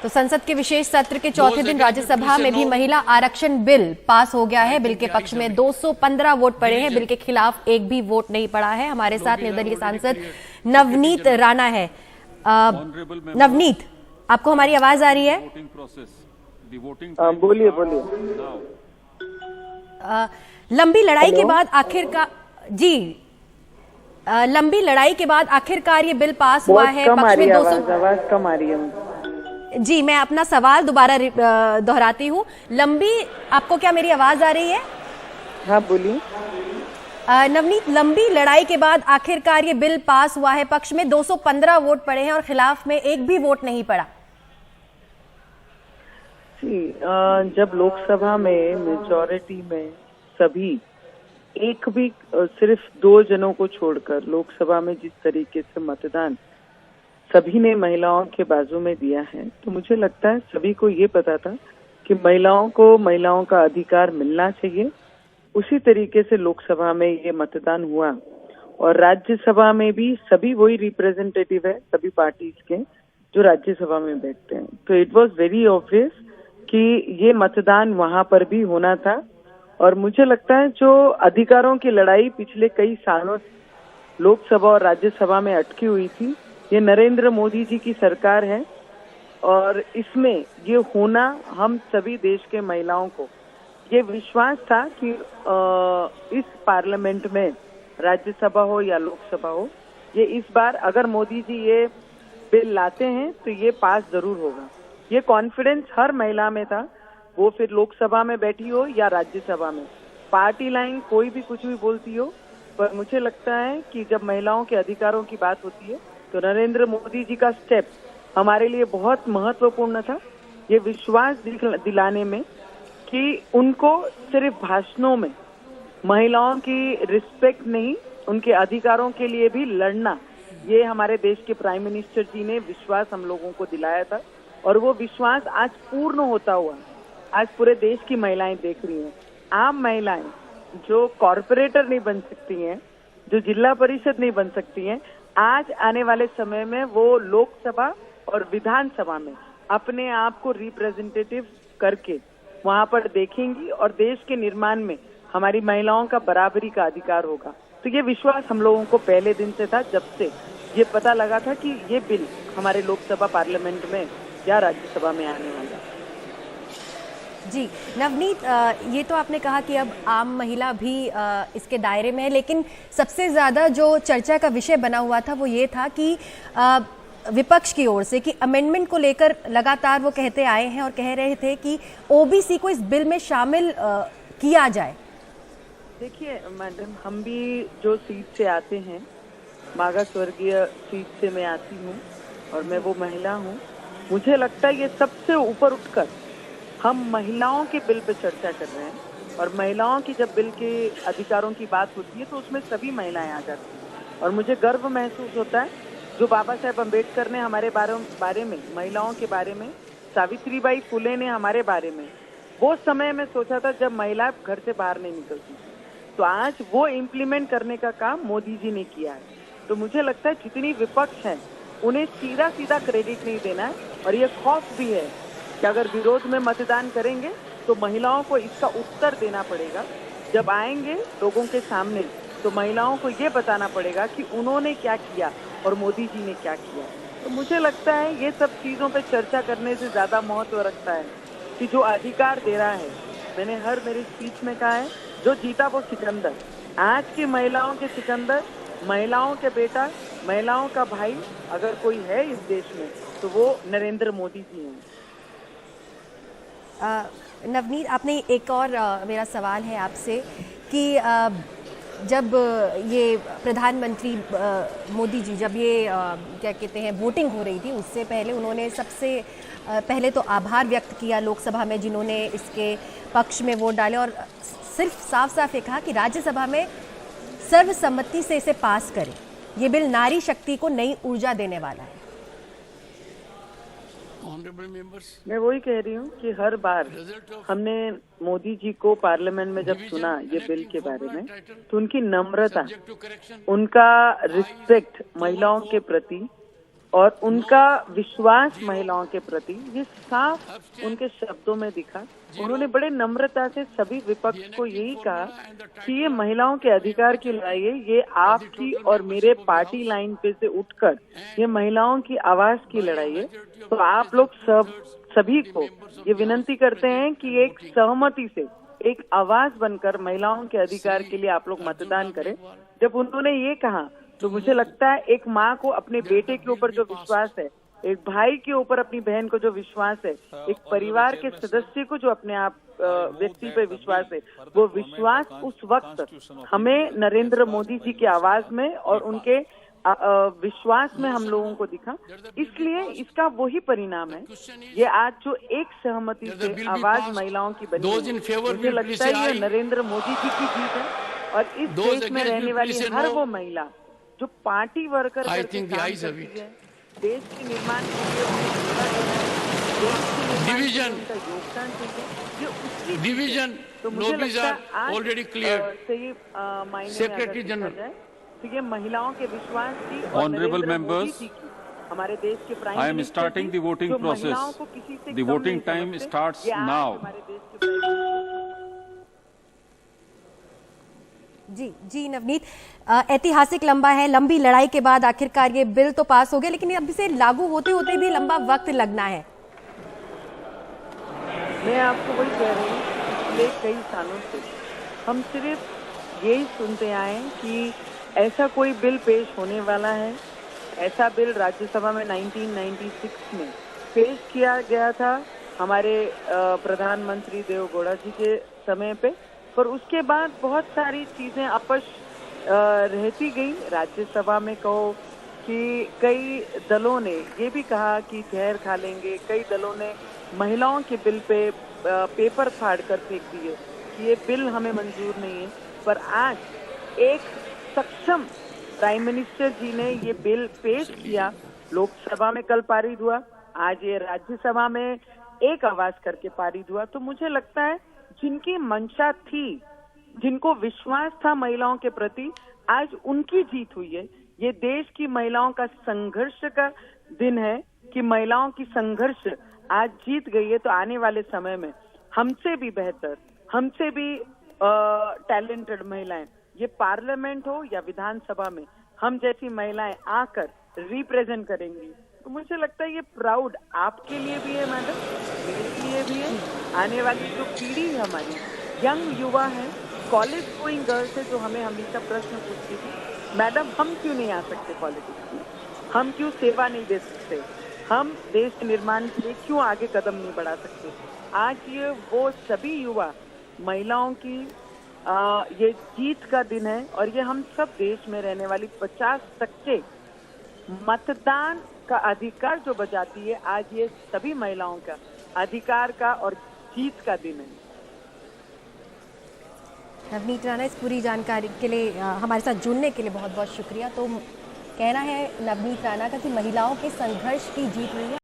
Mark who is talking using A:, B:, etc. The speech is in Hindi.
A: तो संसद के विशेष सत्र के चौथे दिन राज्यसभा में भी महिला आरक्षण बिल पास हो गया है। बिल के पक्ष में 215 वोट पड़े हैं, बिल के खिलाफ एक भी वोट नहीं पड़ा है। हमारे साथ निर्दलीय सांसद नवनीत राणा है। नवनीत, आपको हमारी आवाज आ रही है?
B: बोलिए बोलिए।
A: लंबी लड़ाई के बाद आखिरकार लंबी लड़ाई के बाद आखिरकार ये बिल पास हुआ है।
B: पक्ष में 200 आवाज कम आ रही है।
A: जी, मैं अपना सवाल दोबारा दोहराती हूँ। आपको क्या मेरी आवाज आ रही है?
B: हाँ बोलिए।
A: नवनीत, लंबी लड़ाई के बाद आखिरकार ये बिल पास हुआ है। पक्ष में 215 वोट पड़े हैं और खिलाफ में एक भी वोट नहीं पड़ा।
B: जब लोकसभा में मेजॉरिटी में सभी एक भी सिर्फ 2 जनों को छोड़कर लोकसभा में जिस तरीके से मतदान सभी ने महिलाओं के बाजू में दिया है, तो मुझे लगता है सभी को ये पता था कि महिलाओं को महिलाओं का अधिकार मिलना चाहिए। उसी तरीके से लोकसभा में ये मतदान हुआ और राज्यसभा में भी सभी वही रिप्रेजेंटेटिव है सभी पार्टीज के जो राज्यसभा में बैठते हैं। तो इट वाज वेरी ऑब्वियस कि ये मतदान वहां पर भी होना था। और मुझे लगता है जो अधिकारों की लड़ाई पिछले कई सालों से लोकसभा और राज्यसभा में अटकी हुई थी, ये नरेंद्र मोदी जी की सरकार है और इसमें ये होना हम सभी देश के महिलाओं को ये विश्वास था कि इस पार्लियामेंट में राज्यसभा हो या लोकसभा हो, ये इस बार अगर मोदी जी ये बिल लाते हैं तो ये पास जरूर होगा। ये कॉन्फिडेंस हर महिला में था, वो फिर लोकसभा में बैठी हो या राज्यसभा में। पार्टी लाइन कोई भी कुछ भी बोलती हो, पर मुझे लगता है कि जब महिलाओं के अधिकारों की बात होती है तो नरेंद्र मोदी जी का स्टेप हमारे लिए बहुत महत्वपूर्ण था, ये विश्वास दिलाने में कि उनको सिर्फ भाषणों में महिलाओं की रिस्पेक्ट नहीं, उनके अधिकारों के लिए भी लड़ना, ये हमारे देश के प्राइम मिनिस्टर जी ने विश्वास हम लोगों को दिलाया था। और वो विश्वास आज पूर्ण होता हुआ आज पूरे देश की महिलाएं देख रही हैं। आम महिलाएं जो कॉर्पोरेटर नहीं बन सकती हैं, जो जिला परिषद नहीं बन सकती हैं, आज आने वाले समय में वो लोकसभा और विधानसभा में अपने आप को रिप्रेजेंटेटिव करके वहां पर देखेंगी और देश के निर्माण में हमारी महिलाओं का बराबरी का अधिकार होगा। तो ये विश्वास हम लोगों को पहले दिन से था, जब से ये पता लगा था कि ये बिल हमारे लोकसभा पार्लियामेंट में या राज्यसभा में आने वाला।
A: जी नवनीत, ये तो आपने कहा कि अब आम महिला भी इसके दायरे में है, लेकिन सबसे ज़्यादा जो चर्चा का विषय बना हुआ था वो ये था कि विपक्ष की ओर से कि अमेंडमेंट को लेकर लगातार वो कहते आए हैं और कह रहे थे कि ओबीसी को इस बिल में शामिल किया जाए।
B: देखिए मैडम, हम भी जो सीट से आते हैं, मागास वर्गीय सीट से मैं आती हूँ और मैं वो महिला हूँ, मुझे लगता है ये सबसे ऊपर उठकर हम महिलाओं के बिल पे चर्चा कर रहे हैं। और महिलाओं की जब बिल के अधिकारों की बात होती है तो उसमें सभी महिलाएं आ जाती हैं। और मुझे गर्व महसूस होता है जो बाबा साहेब अम्बेडकर ने हमारे बारे में, महिलाओं के बारे में, सावित्रीबाई फुले ने हमारे बारे में, वो समय में सोचा था जब महिला घर से बाहर नहीं निकलती। तो आज वो इम्प्लीमेंट करने का काम मोदी जी ने किया है। तो मुझे लगता है जितनी विपक्ष है उन्हें सीधा सीधा क्रेडिट नहीं देना है। और ये खौफ भी है कि अगर विरोध में मतदान करेंगे तो महिलाओं को इसका उत्तर देना पड़ेगा। जब आएंगे लोगों के सामने तो महिलाओं को ये बताना पड़ेगा कि उन्होंने क्या किया और मोदी जी ने क्या किया। तो मुझे लगता है ये सब चीजों पे चर्चा करने से ज्यादा महत्व रखता है कि जो अधिकार दे रहा है, मैंने मेरी स्पीच में कहा है, जो जीता वो सिकंदर। आज की महिलाओं के सिकंदर, महिलाओं के बेटा, महिलाओं का भाई अगर कोई है इस देश में तो वो नरेंद्र मोदी जी हैं।
A: नवनीत, आपने एक और मेरा सवाल है आपसे कि जब ये प्रधानमंत्री मोदी जी जब ये क्या कहते हैं वोटिंग हो रही थी, उससे पहले उन्होंने सबसे पहले तो आभार व्यक्त किया लोकसभा में जिन्होंने इसके पक्ष में वोट डाले और सिर्फ साफ साफ ये कहा कि राज्यसभा में सर्वसम्मति से इसे पास करें। ये बिल नारी शक्ति को नई ऊर्जा देने वाला है।
B: मैं वही कह रही हूँ कि हर बार हमने मोदी जी को पार्लियामेंट में जब सुना ये बिल के बारे में, तो उनकी नम्रता, उनका रिस्पेक्ट महिलाओं के प्रति, और उनका विश्वास महिलाओं के प्रति ये साफ उनके शब्दों में दिखा। उन्होंने बड़े नम्रता से सभी विपक्ष को यही कहा कि ये महिलाओं के अधिकार की लड़ाई है, ये आपकी और मेरे पार्टी लाइन पे से उठकर ये महिलाओं की आवाज की लड़ाई है। तो आप लोग सभी को ये विनती करते हैं कि एक सहमति से एक आवाज बनकर महिलाओं के अधिकार के लिए आप लोग मतदान करें। जब उन्होंने ये कहा तो मुझे लगता है एक माँ को अपने बेटे के ऊपर जो विश्वास है, एक भाई के ऊपर अपनी बहन को जो विश्वास है, एक परिवार के सदस्य को जो अपने आप व्यक्ति पे विश्वास है, वो विश्वास उस वक्त हमें नरेंद्र मोदी जी की आवाज में और उनके विश्वास में हम लोगों को दिखा। इसलिए इसका वही परिणाम है। ये आज जो एक सहमति से आवाज महिलाओं की बनी है, मुझे लगता है ये नरेंद्र मोदी जी की जीत है। और इस देश में रहने वाली हर वो महिला जो पार्टी वर्कर करके काम करती है, देश के निर्माण के लिए
C: डिवीजन
B: उनका योगदान चाहिए, ये उसकी
C: डिवीजन
B: तो मुझे लगता है आज
C: ऑलरेडी क्लियर
B: सही मायने में
C: सेक्रेटरी
B: अगर
C: जनरल
B: देखा जाए तो ये महिलाओं के विश्वास की और
D: Honorable
B: नरेंद्र मोदी
D: members,
B: जी की, हमारे देश के prime
D: I am
B: minister
D: starting
B: जी,
D: the voting
B: जो
D: process.
B: महिलाओं को किसी से
D: The
B: कम
D: voting
B: नहीं
D: time
B: समझते,
D: starts
B: ये आज
D: now.
B: हमारे देश के प्राइम मिनिस्टर
A: जी नवनीत, ऐतिहासिक लंबी लड़ाई के बाद आखिरकार ये बिल तो पास हो गया, लेकिन अब इसे लागू होते होते भी लंबा वक्त लगना है।
B: मैं आपको वही कह रही हूँ, पिछले कई सालों से हम सिर्फ यही सुनते आए कि ऐसा कोई बिल पेश होने वाला है। ऐसा बिल राज्यसभा में 1996 में पेश किया गया था हमारे प्रधानमंत्री देवगौड़ा जी के समय पे, पर उसके बाद बहुत सारी चीजें अपश रहती गई। राज्यसभा में कहो कि कई दलों ने ये भी कहा कि जहर खा लेंगे, कई दलों ने महिलाओं के बिल पे पेपर फाड़ कर फेंक दिए कि ये बिल हमें मंजूर नहीं है। पर आज एक सक्षम प्राइम मिनिस्टर जी ने ये बिल पेश किया, लोकसभा में कल पारित हुआ, आज ये राज्यसभा में एक आवाज करके पारित हुआ। तो मुझे लगता है जिनकी मंशा थी, जिनको विश्वास था महिलाओं के प्रति, आज उनकी जीत हुई है। ये देश की महिलाओं का संघर्ष का दिन है कि महिलाओं की संघर्ष आज जीत गई है। तो आने वाले समय में हमसे भी बेहतर, हमसे भी टैलेंटेड महिलाएं, ये पार्लियामेंट हो या विधानसभा में, हम जैसी महिलाएं आकर रिप्रेजेंट करेंगी। तो मुझे लगता है ये प्राउड आपके लिए भी है मैडम, मेरे लिए भी है। आने वाली जो पीढ़ी है हमारी, यंग युवा है, कॉलेज गोइंग गर्ल्स है, जो हमें हमेशा प्रश्न पूछती थी, मैडम हम क्यों नहीं आ सकते पॉलिटिक्स में, हम क्यों सेवा नहीं दे सकते, हम देश के निर्माण के लिए क्यों आगे कदम नहीं बढ़ा सकते। आज ये वो सभी युवा महिलाओं की ये जीत का दिन है। और ये हम सब देश में रहने वाली 50 सच्चे मतदान का अधिकार जो बजाती है, आज ये सभी महिलाओं का अधिकार का और जीत का दिन है।
A: नवनीत राणा, इस पूरी जानकारी के लिए हमारे साथ जुड़ने के लिए बहुत बहुत शुक्रिया। तो कहना है नवनीत राणा का कि महिलाओं के संघर्ष की जीत हुई है।